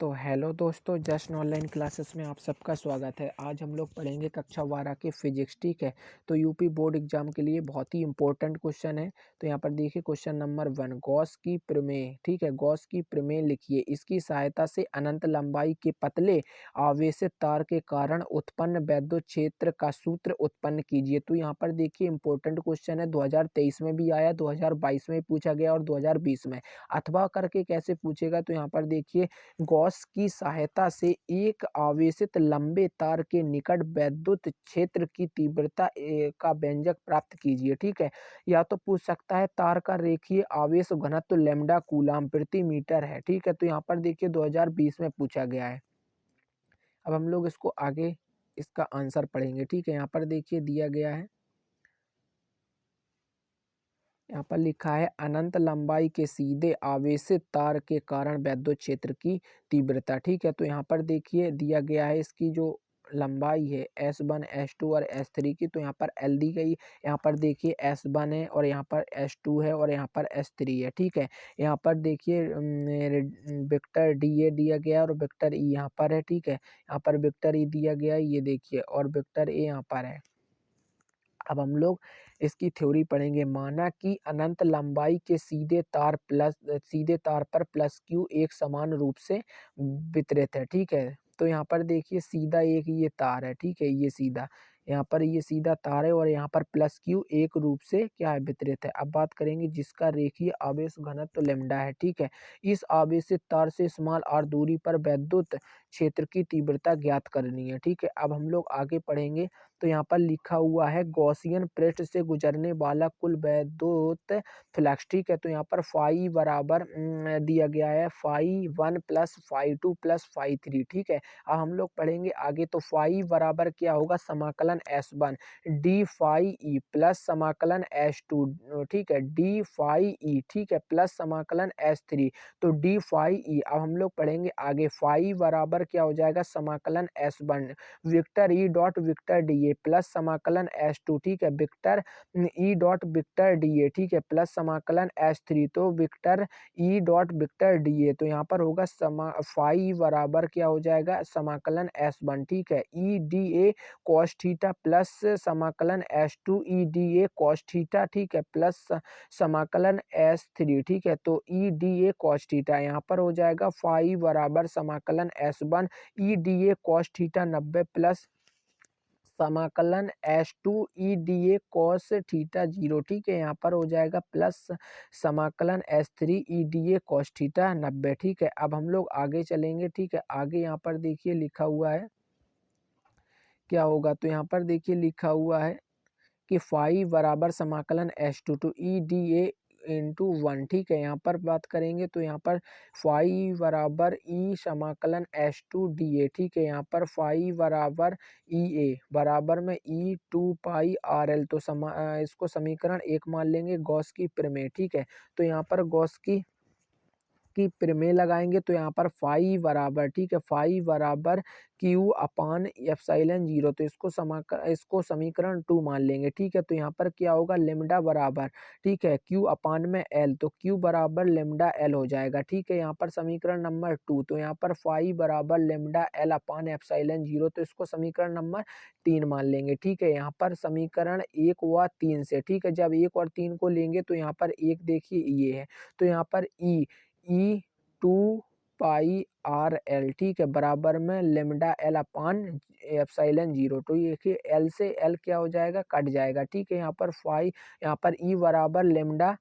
तो हेलो दोस्तों, just online classes में आप सबका स्वागत है। आज हम लोग पढ़ेंगे कक्षा 12 के फिजिक्स। ठीक है, तो यूपी बोर्ड एग्जाम के लिए बहुत ही इंपॉर्टेंट क्वेश्चन है। तो यहाँ पर देखिए क्वेश्चन नंबर 1, गॉस की प्रमेय। ठीक है, गॉस की प्रमेय लिखिए। इसकी सहायता से अनंत लंबाई के पतले आवेशित तार के कारण उत्पन्न विद्युत क्षेत्र का सूत्र उत्पन्न कीजिए। तो यहाँ पर देखिए इंपॉर्टेंट क्वेश्चन है, 2023 में भी आया, 2022 में पूछा गया और 2020 में। अथवा करके कैसे पूछेगा, तो यहाँ पर देखिए गॉस की सहायता से एक आवेशित लंबे तार के निकट विद्युत क्षेत्र की तीव्रता का व्यंजक प्राप्त कीजिए। ठीक है, या तो पूछ सकता है तार का रेखीय आवेश घनत्व लैम्ब्डा कूलाम प्रति मीटर है। ठीक है, तो यहाँ पर देखिए 2020 में पूछा गया है। अब हम लोग इसको आगे इसका आंसर पढ़ेंगे। ठीक है, यहाँ पर देखिए दिया गया है, यहाँ पर लिखा है अनंत लंबाई के सीधे आवेशित तार के कारण विद्युत क्षेत्र की तीव्रता। ठीक है, तो यहाँ पर देखिए दिया गया है इसकी जो लंबाई है S1 S2 और S3 की, तो यहाँ पर L दी गई। यहाँ पर देखिए S1 है और यहाँ पर S2 है और यहाँ पर S3 है। ठीक है, यहाँ पर देखिए वेक्टर DA दिया गया और वेक्टर E यहाँ पर है। ठीक है, यहाँ पर वेक्टर E दिया गया है, ये देखिए, और वेक्टर A यहाँ पर है। अब हम लोग इसकी थ्योरी पढ़ेंगे। माना कि अनंत लंबाई के सीधे तार पर प्लस क्यू एक समान रूप से वितरित है। ठीक है, तो यहाँ पर देखिए सीधा एक ये तार है। ठीक है, ये सीधा, यहाँ पर ये सीधा तार है और यहाँ पर प्लस क्यू एक रूप से क्या है, वितरित है। अब बात करेंगे जिसका रेखीय आवेश घनत्व लैम्ब्डा है। ठीक है, इस आवेशित तार से स्मॉल r दूरी पर विद्युत क्षेत्र की तीव्रता ज्ञात करनी है। ठीक है, अब हम लोग आगे पढ़ेंगे। तो यहाँ पर लिखा हुआ है गॉसियन पृष्ठ से गुजरने वाला कुल विद्युत फ्लक्स। ठीक है, तो यहाँ पर फाई बराबर दिया गया है φ1 प्लस φ2 प्लस φ3। ठीक है, अब हम लोग पढ़ेंगे आगे। तो फाई बराबर क्या होगा, समाकलन S1 D phi E plus समाकलन S2। ठीक है, डी फाई ई। ठीक है, प्लस समाकलन S3, तो डी फाई ई। अब हम लोग पढ़ेंगे आगे। फाई बराबर क्या हो जाएगा, समाकलन S1 vector E dot vector D A plus समाकलन S2। ठीक है, vector E dot vector D A. ठीक है, प्लस समाकलन S3, तो vector E dot vector D A. तो यहाँ पर होगा फाई बराबर क्या हो जाएगा, समाकलन S1। ठीक है, ई D A cos theta plus समाकलन S2 E D A cos theta. ठीक है, प्लस समाकलन S3। ठीक है, तो ई डी ए कॉस थीटा यहाँ पर हो जाएगा फाई बराबर समाकलन S1 E D A cos theta 90 plus समाकलन S2 E D A cos theta 0। ठीक है, यहाँ पर हो जाएगा प्लस समाकलन S3 E D A cos theta 90। ठीक है, अब हम लोग आगे चलेंगे। ठीक है, आगे यहाँ पर देखिए लिखा हुआ है क्या होगा, तो यहाँ पर देखिए लिखा हुआ है कि फाई बराबर समाकलन S2 two E D A into 1। ठीक है, यहाँ पर बात करेंगे तो यहाँ पर फाई बराबर ई समाकलन S2 डी ए। ठीक है, यहाँ पर फाई बराबर ई ए बराबर में ई 2 पाई आर एल। तो इसको समीकरण 1 मान लेंगे, गॉस की प्रमेय। ठीक है, तो यहाँ पर गॉस की प्रमेय लगाएंगे तो यहाँ पर फाई बराबर, ठीक है, फाई बराबर क्यू अपान एप्सिलॉन 0। तो इसको समीकरण 2 मान लेंगे। ठीक है, तो यहाँ पर क्या होगा, लेमडा बराबर, ठीक है, क्यू अपान में एल, तो क्यू बराबर लेमडा एल हो जाएगा। ठीक है, यहाँ पर समीकरण नंबर 2, तो यहाँ पर फाई बराबर लेमडा एल अपान एप्सिलॉन 0, तो इसको समीकरण नंबर 3 मान लेंगे। ठीक है, यहाँ पर समीकरण 1 व 3 से, ठीक है, जब 1 और 3 को लेंगे तो यहाँ पर एक देखिए ये है, तो यहाँ पर ई 2 पाई आर एल, ठीक है, बराबर में लेमडा एल अपान एप्सिलॉन 0। तो ये एल से एल क्या हो जाएगा, कट जाएगा। ठीक है, यहाँ पर यहाँ पर ई बराबर लेमडा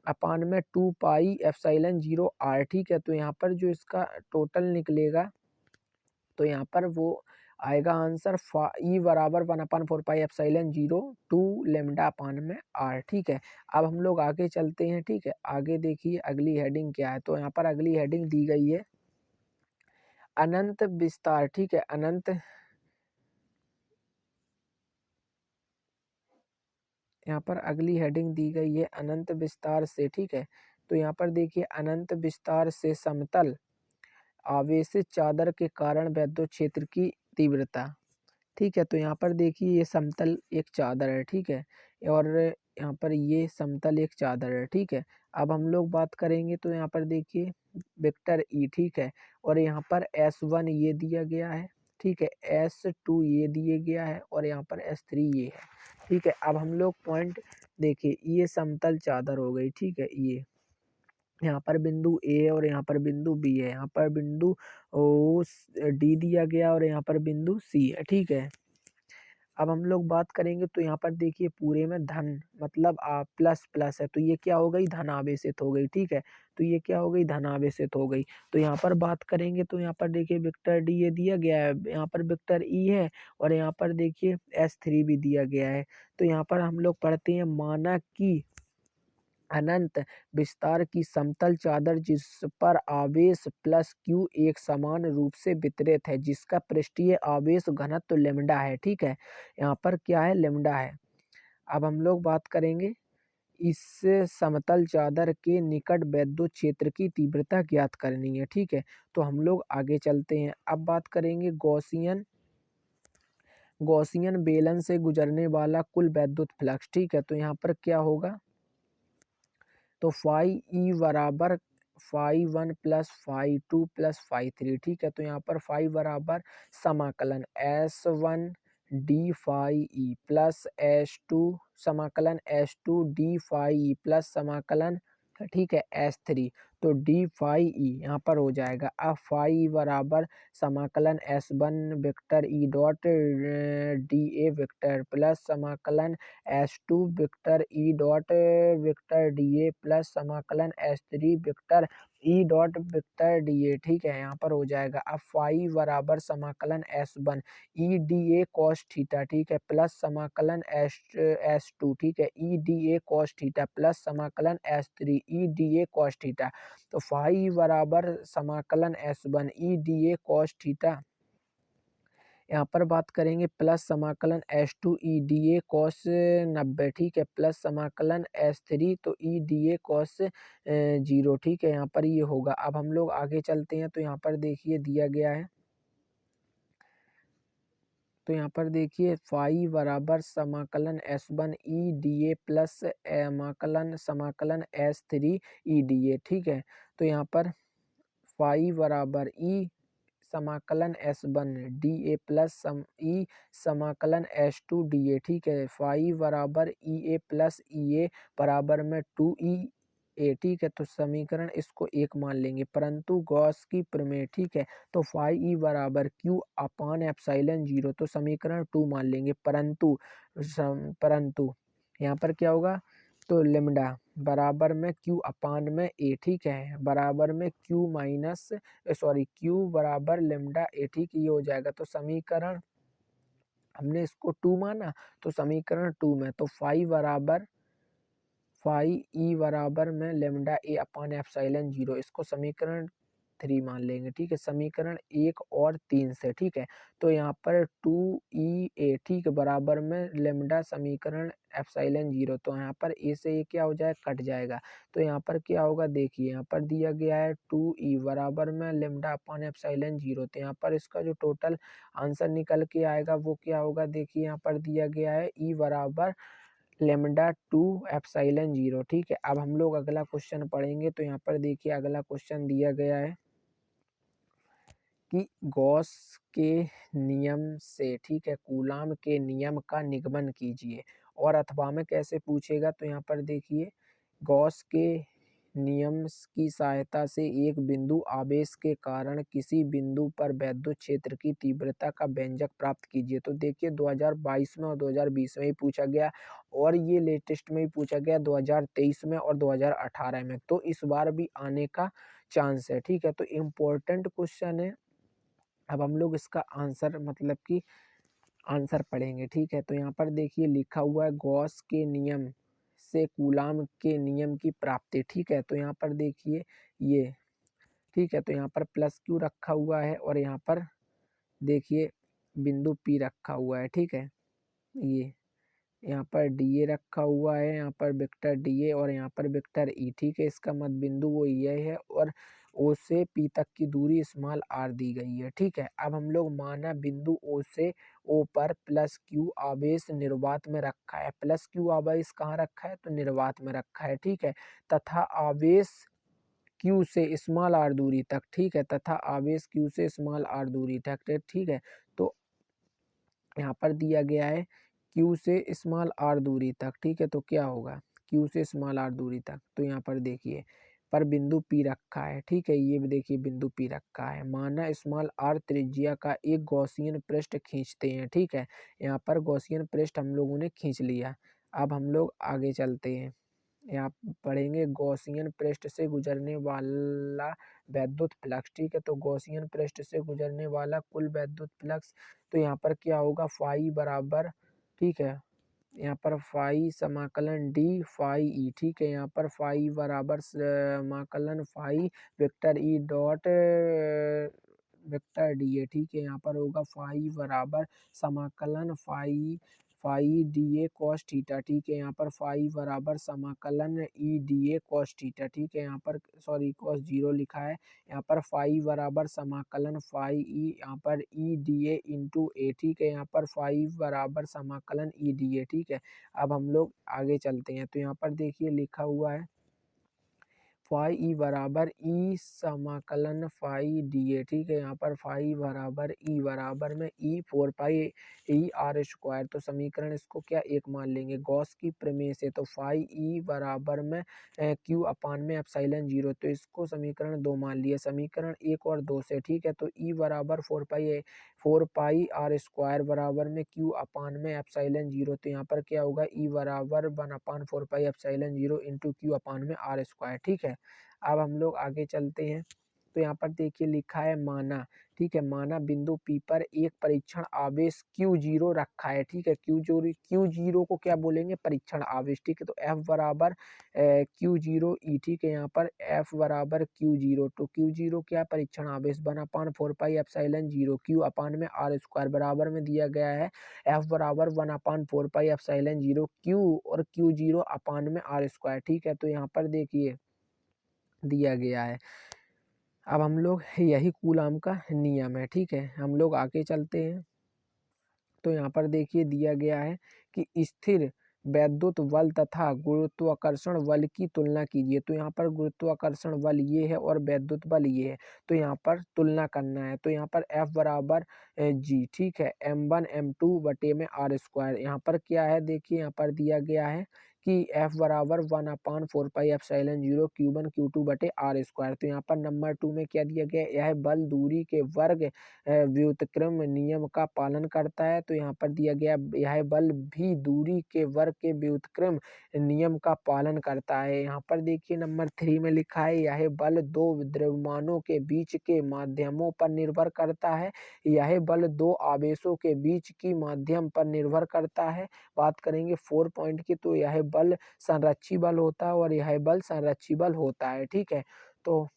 अपान में 2 पाई एप्सिलॉन 0 आर। ठीक है, तो यहाँ पर जो इसका टोटल निकलेगा, तो यहाँ पर वो आएगा आंसर ई बराबर 1/4 पाई एप्सिलॉन 0 टू लेमडा अपान में आर। ठीक है, अब हम लोग आगे चलते हैं। ठीक है, आगे देखिए अगली हेडिंग क्या है, तो यहाँ पर अगली हेडिंग दी गई है अनंत विस्तार। ठीक है, अनंत, यहाँ पर अगली हेडिंग दी गई है अनंत विस्तार से। ठीक है, तो यहाँ पर देखिए अनंत विस्तार से समतल आवेशित चादर के कारण विद्युत क्षेत्र की तीव्रता। ठीक है, तो यहाँ पर देखिए ये समतल एक चादर है। ठीक है, और यहाँ पर ये समतल एक चादर है। ठीक है, अब हम लोग बात करेंगे तो यहाँ पर देखिए वेक्टर ई, ठीक है। और यहाँ पर S1 ये दिया गया है, ठीक है, S2 ये दिए गया है और यहाँ पर S3 ये है, ठीक है। अब हम लोग पॉइंट देखिए, ये समतल चादर हो गई, ठीक है। ये यहाँ पर बिंदु ए है और यहाँ पर बिंदु बी है, यहाँ पर बिंदु ओ डी दिया गया और यहाँ पर बिंदु सी है, ठीक है। अब हम लोग बात करेंगे तो यहाँ पर देखिए पूरे में धन मतलब प्लस प्लस है, तो ये क्या हो गई, धन आवेशित हो गई, ठीक है। तो ये क्या हो गई, धन आवेशित हो गई। तो यहाँ पर बात करेंगे तो यहाँ पर देखिए वेक्टर डी ये दिया गया है, यहाँ पर वेक्टर ई है और यहाँ पर देखिए S3 भी दिया गया है। तो यहाँ पर हम लोग पढ़ते हैं, माना कि अनंत विस्तार की समतल चादर जिस पर आवेश प्लस क्यू एक समान रूप से वितरित है, जिसका पृष्ठीय आवेश घनत्व लेमडा है, ठीक है। यहाँ पर क्या है, लेमडा है। अब हम लोग बात करेंगे, इस समतल चादर के निकट विद्युत क्षेत्र की तीव्रता ज्ञात करनी है, ठीक है। तो हम लोग आगे चलते हैं। अब बात करेंगे गॉसियन गॉसियन बेलन से गुजरने वाला कुल विद्युत फ्लक्स, ठीक है। तो यहाँ पर क्या होगा, तो फाई ई बराबर phi 1 plus phi 2 plus phi 3, ठीक है। तो यहाँ पर फाई बराबर समाकलन S1 d phi E plus S2 समाकलन S2 d phi E plus समाकलन, ठीक है, S3। तो d फाई ई यहाँ पर हो जाएगा। अब फाई बराबर समाकलन S1 vector E dot D A vector plus समाकलन S2 vector E dot vector D A plus समाकलन S3 vector E dot vector D A, ठीक है। यहाँ पर हो जाएगा। अब फाई बराबर समाकलन S1 E D A cos theta, ठीक है, प्लस समाकलन S2, ठीक है, ई D A cos theta plus समाकलन S3 E D A cos theta. तो फाई बराबर समाकलन S1 E D A cos theta, यहाँ पर बात करेंगे प्लस समाकलन S2 E D A cos 90, ठीक है, प्लस समाकलन S3 तो ई डी ए कॉस 0, ठीक है। यहाँ पर ये होगा। अब हम लोग आगे चलते हैं तो यहाँ पर देखिए दिया गया है, तो यहाँ पर देखिए फाई बराबर समाकलन S1 E D A plus समाकलन समाकलन S3 ई डी ए, ठीक है। तो यहाँ पर फाई बराबर ई समाकलन S1 डी ए प्लस ई समाकलन S2 डी ए, ठीक है। फाई बराबर ई ए प्लस ई ए बराबर में 2 ई ए, ठीक है। तो समीकरण इसको एक मान लेंगे, परंतु गॉस की प्रमेय, ठीक है। तो फाई ई बराबर क्यू अपान एप्सिलॉन 0, तो समीकरण 2 मान लेंगे, परंतु यहाँ पर क्या होगा, तो लेमडा बराबर में क्यू अपान में ए, ठीक है, बराबर में क्यू माइनस क्यू बराबर लेमडा ए, ठीक, ये हो जाएगा। तो समीकरण हमने इसको 2 माना, तो समीकरण 2 में तो फाई ई बराबर में लेमडा ए अपान एप्सिलॉन 0, इसको समीकरण 3 मान लेंगे, ठीक है, समीकरण 1 और 3 से, ठीक है। तो यहाँ पर 2 ई ए, ठीक है, बराबर में लेमडा समीकरण एप्सिलॉन 0, तो यहाँ पर ए से ये क्या हो जाएगा, कट जाएगा। तो यहाँ पर क्या होगा, देखिए यहाँ पर दिया गया है 2 ई बराबर में लेमडा अपान एप्सिलॉन 0, तो यहाँ पर इसका जो टोटल आंसर निकल के आएगा वो क्या होगा, देखिए यहाँ पर दिया गया है ई बराबर लेमडा 2 एप्सिलॉन 0, ठीक है। अब हम लोग अगला क्वेश्चन पढ़ेंगे। तो यहाँ पर देखिए अगला क्वेश्चन दिया गया है कि गॉस के नियम से, ठीक है, कूलाम के नियम का निगमन कीजिए। और अथवा में कैसे पूछेगा, तो यहाँ पर देखिए गॉस के नियम की सहायता से एक बिंदु आवेश के कारण किसी बिंदु पर विद्युत क्षेत्र की तीव्रता का व्यंजक प्राप्त कीजिए। तो देखिए 2022 में और 2020 में ही पूछा गया और ये लेटेस्ट में ही पूछा गया 2023 में और 2018 में, तो इस बार भी आने का चांस है, ठीक है। तो इम्पोर्टेंट क्वेश्चन है। अब हम लोग इसका आंसर मतलब कि आंसर पढ़ेंगे, ठीक है। तो यहाँ पर देखिए लिखा हुआ है गॉस के नियम से कूलाम के नियम की प्राप्ति, ठीक है। तो यहाँ पर देखिए ये, ठीक है, तो यहाँ पर प्लस क्यू रखा हुआ है और यहाँ पर देखिए बिंदु पी रखा हुआ है, ठीक है। ये यहाँ पर डी ए रखा हुआ है, यहाँ पर वेक्टर डी ए और यहाँ पर वेक्टर ई, ठीक है। इसका मध्य बिंदु वो ये है और ओ से पी तक की दूरी स्मॉल आर दी गई है, ठीक है। अब हम लोग माना बिंदु ओ से ओ पर प्लस क्यू आवेश निर्वात में रखा है, प्लस क्यू आवेश कहाँ रखा है, तो निर्वात में रखा है, ठीक है, तथा आवेश Q से स्मॉल r दूरी तक, ठीक है, तथा आवेश Q से स्मॉल r दूरी तक, ठीक है। तो यहाँ पर दिया गया है Q से स्मॉल r दूरी तक, ठीक है, तो क्या होगा Q से स्मॉल r दूरी तक, तो यहाँ पर देखिए पर बिंदु P रखा है, ठीक है, ये भी देखिए बिंदु P रखा है। माना स्मॉल r त्रिज्या का एक गॉसियन पृष्ठ खींचते हैं, ठीक है, यहाँ पर गॉसियन पृष्ठ हम लोगों ने खींच लिया। अब हम लोग आगे चलते हैं, यहाँ पढ़ेंगे गॉसियन पृष्ठ से गुजरने वाला वैद्युत फ्लक्स, ठीक है, तो गॉसियन पृष्ठ से गुजरने वाला कुल वैद्युत फ्लक्स, तो यहाँ पर क्या होगा फाई बराबर, ठीक है, यहाँ पर फाई समाकलन डी फाई ई, ठीक है, यहाँ पर फाई बराबर समाकलन phi vector E dot vector D A, ठीक है, यहाँ पर होगा फाई बराबर समाकलन phi phi D A cos theta, ठीक है, यहाँ पर फाई बराबर समाकलन E D A cos theta, ठीक है, यहाँ पर सॉरी कॉस जीरो लिखा है, यहाँ पर फाई बराबर समाकलन फाई ई, यहाँ पर ई डी ए इंटू ए, ठीक है, यहाँ पर फाई बराबर समाकलन ई डी ए, ठीक है। अब हम लोग आगे चलते हैं, तो यहाँ पर देखिए लिखा हुआ है फाई ई बराबर ई समाकलन फाई डी ए, ठीक है, यहाँ पर फाई बराबर ई बराबर में ई 4 पाई ई आर स्क्वायर, तो समीकरण इसको क्या एक मान लेंगे गॉस की प्रमेय से, तो फाई ई बराबर में क्यू अपान में एप्सिलॉन जीरो, तो इसको समीकरण 2 मान लिया, समीकरण 1 और 2 से, ठीक है, तो ई बराबर 4 पाई आर स्क्वायर बराबर में क्यू अपान में एप्सिलॉन जीरो, तो यहाँ पर क्या होगा ई बराबर 1/4 pi epsilon zero into Q upon में आर स्क्वायर, ठीक है। अब हम लोग आगे चलते हैं, तो यहाँ पर देखिए लिखा है माना, ठीक है, माना बिंदु P पर एक परीक्षण आवेश Q0 रखा है, ठीक है, Q0 को क्या बोलेंगे परीक्षण आवेश, ठीक है, तो F बराबर Q0 E, ठीक है, यहाँ पर F बराबर Q0, तो Q0 क्या परीक्षण आवेश 1/4 पाई एप्सिलॉन जीरो Q अपान में आर स्क्वायर बराबर में दिया गया है F बराबर 1/4 पाई एप्सिलॉन जीरो Q और Q0 अपान में आर स्क्वायर, ठीक है, तो यहाँ पर देखिए दिया गया है। अब हम लोग यही कूलाम का नियम है, ठीक है, हम लोग आगे चलते हैं, तो यहाँ पर देखिए दिया गया है कि स्थिर वैद्युत बल तथा गुरुत्वाकर्षण बल की तुलना कीजिए, तो यहाँ पर गुरुत्वाकर्षण बल ये है और वैद्युत बल ये है, तो यहाँ पर तुलना करना है, तो यहाँ पर F बराबर G, ठीक है, m1 m2 बटे में आर स्क्वायर, यहाँ पर क्या है देखिए यहाँ पर दिया गया है कि F बराबर 1/4 pi epsilon zero Q1 Q2 बटे आर स्क्वायर, तो यहाँ पर नंबर 2 में क्या दिया गया है यह बल दूरी के वर्ग व्युत्क्रम नियम का पालन करता है, तो यहाँ पर दिया गया यह बल भी दूरी के वर्ग के व्युत्क्रम नियम का पालन करता है। यहाँ पर देखिए नंबर 3 में लिखा है यह बल दो द्रव्यमानों के बीच के माध्यमों पर निर्भर करता है, यह बल दो आवेशों के बीच की माध्यम पर निर्भर करता है। बात करेंगे 4 पॉइंट की, तो यह बल संरक्षी बल होता है और यह बल संरक्षी बल होता है, ठीक है। तो